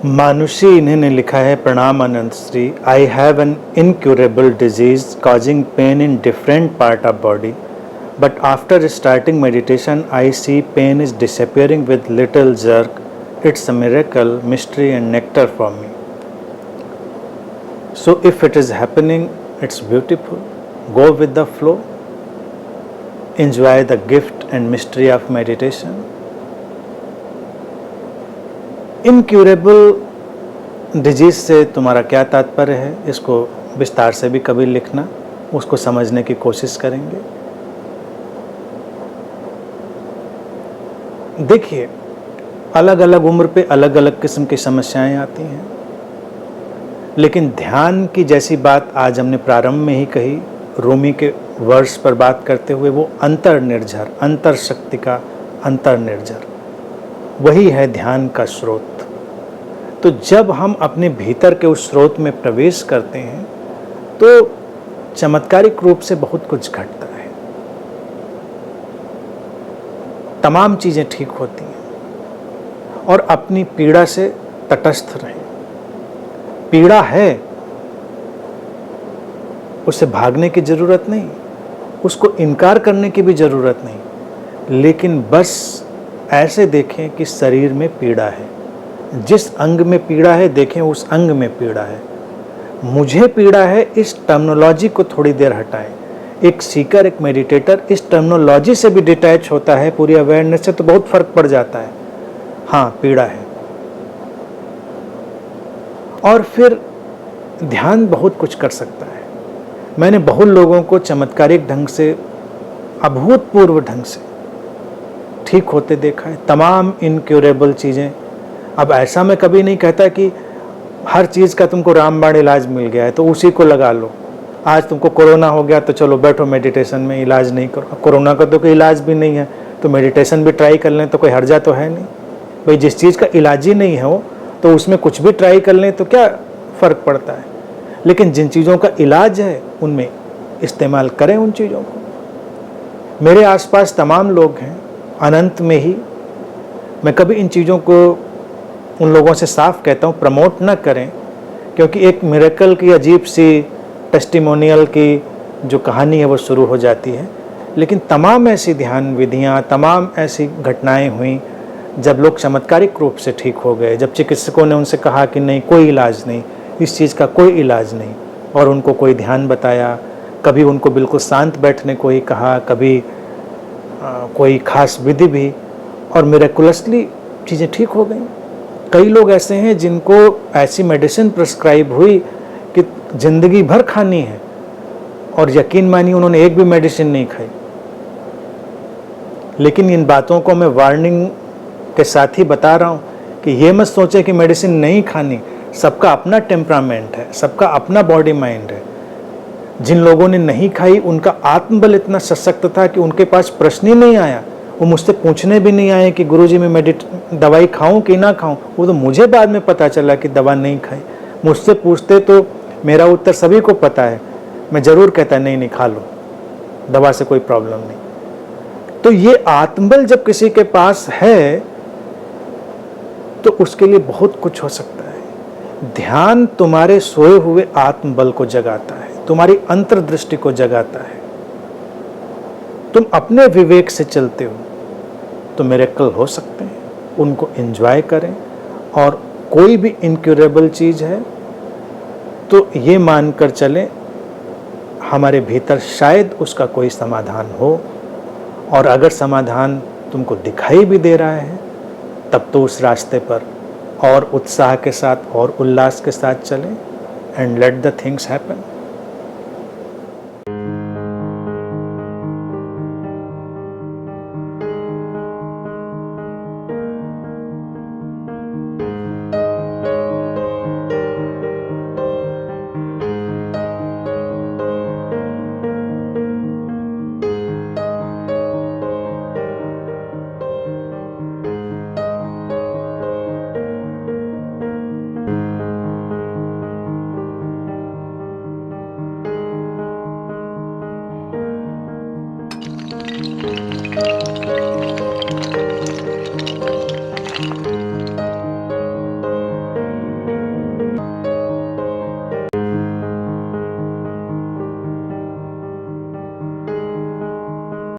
मानुषी इन्हें ने लिखा है, प्रणाम Anant Shri. I have an incurable disease causing pain in different part of body, but after starting meditation I see pain is disappearing with little jerk. It's a miracle, mystery and nectar for me. So if it is happening, it's beautiful. Go with the flow. Enjoy the gift and mystery of meditation. Incurable disease से तुम्हारा क्या तात्पर्य है, इसको विस्तार से भी कभी लिखना, उसको समझने की कोशिश करेंगे. देखिए, अलग अलग उम्र पे अलग अलग किस्म की समस्याएं आती हैं, लेकिन ध्यान की जैसी बात आज हमने प्रारंभ में ही कही, रूमी के वर्ष पर बात करते हुए, वो अंतर निर्झर, अंतर शक्ति का अंतर निर्झर, वही है ध्यान का स्रोत. तो जब हम अपने भीतर के उस स्रोत में प्रवेश करते हैं तो चमत्कारिक रूप से बहुत कुछ घटता है. तमाम चीजें ठीक होती हैं और अपनी पीड़ा से तटस्थ रहें. पीड़ा है, उससे भागने की जरूरत नहीं, उसको इनकार करने की भी जरूरत नहीं, लेकिन बस ऐसे देखें कि शरीर में पीड़ा है. जिस अंग में पीड़ा है, देखें उस अंग में पीड़ा है. मुझे पीड़ा है, इस टर्मिनोलॉजी को थोड़ी देर हटाएं. एक सीकर, एक मेडिटेटर इस टर्मिनोलॉजी से भी डिटैच होता है, पूरी अवेयरनेस से, तो बहुत फर्क पड़ जाता है. हाँ, पीड़ा है. और फिर ध्यान बहुत कुछ कर सकता है. मैंने बहुत लोगों को चमत्कारिक ढंग से, अभूतपूर्व ढंग से ठीक होते देखा है. तमाम इनक्यूरेबल चीज़ें. अब ऐसा मैं कभी नहीं कहता कि हर चीज़ का तुमको रामबाण इलाज मिल गया है तो उसी को लगा लो. आज तुमको कोरोना हो गया तो चलो बैठो मेडिटेशन में, इलाज नहीं करो. कोरोना का तो कोई इलाज भी नहीं है तो मेडिटेशन भी ट्राई कर लें तो कोई हर्जा तो है नहीं. भाई, जिस चीज़ का इलाज ही नहीं है वो, तो उसमें कुछ भी ट्राई कर लें तो क्या फ़र्क पड़ता है. लेकिन जिन चीज़ों का इलाज है उनमें इस्तेमाल करें उन चीज़ों को. मेरे आसपास तमाम लोग हैं, अनंत में ही. मैं कभी इन चीज़ों को उन लोगों से साफ कहता हूँ, प्रमोट ना करें, क्योंकि एक मिरेकल की अजीब सी टेस्टिमोनियल की जो कहानी है वो शुरू हो जाती है. लेकिन तमाम ऐसी ध्यान विधियाँ, तमाम ऐसी घटनाएं हुई जब लोग चमत्कारिक रूप से ठीक हो गए, जब चिकित्सकों ने उनसे कहा कि नहीं, कोई इलाज नहीं, इस चीज़ का कोई इलाज नहीं, और उनको कोई ध्यान बताया. कभी उनको बिल्कुल शांत बैठने को ही कहा, कभी कोई खास विधि भी, और मिरेकुलसली चीज़ें ठीक हो गई. कई लोग ऐसे हैं जिनको ऐसी मेडिसिन प्रिस्क्राइब हुई कि ज़िंदगी भर खानी है, और यकीन मानिए उन्होंने एक भी मेडिसिन नहीं खाई. लेकिन इन बातों को मैं वार्निंग के साथ ही बता रहा हूँ कि ये मत सोचे कि मेडिसिन नहीं खानी. सबका अपना टेम्परामेंट है, सबका अपना बॉडी माइंड है. जिन लोगों ने नहीं खाई उनका आत्मबल इतना सशक्त था कि उनके पास प्रश्न ही नहीं आया. वो मुझसे पूछने भी नहीं आए कि गुरुजी मैं दवाई खाऊं कि ना खाऊं. वो तो मुझे बाद में पता चला कि दवा नहीं खाई. मुझसे पूछते तो मेरा उत्तर सभी को पता है. मैं ज़रूर कहता नहीं नहीं खा लो, दवा से कोई प्रॉब्लम नहीं. तो ये आत्मबल जब किसी के पास है तो उसके लिए बहुत कुछ हो सकता है. ध्यान तुम्हारे सोए हुए आत्मबल को जगाता है, तुम्हारी अंतर्दृष्टि को जगाता है. तुम अपने विवेक से चलते हो तो मिरेकल हो सकते हैं. उनको एंजॉय करें. और कोई भी इनक्यूरेबल चीज़ है तो ये मानकर चलें हमारे भीतर शायद उसका कोई समाधान हो. और अगर समाधान तुमको दिखाई भी दे रहा है तब तो उस रास्ते पर और उत्साह के साथ और उल्लास के साथ चलें. And let the things happen.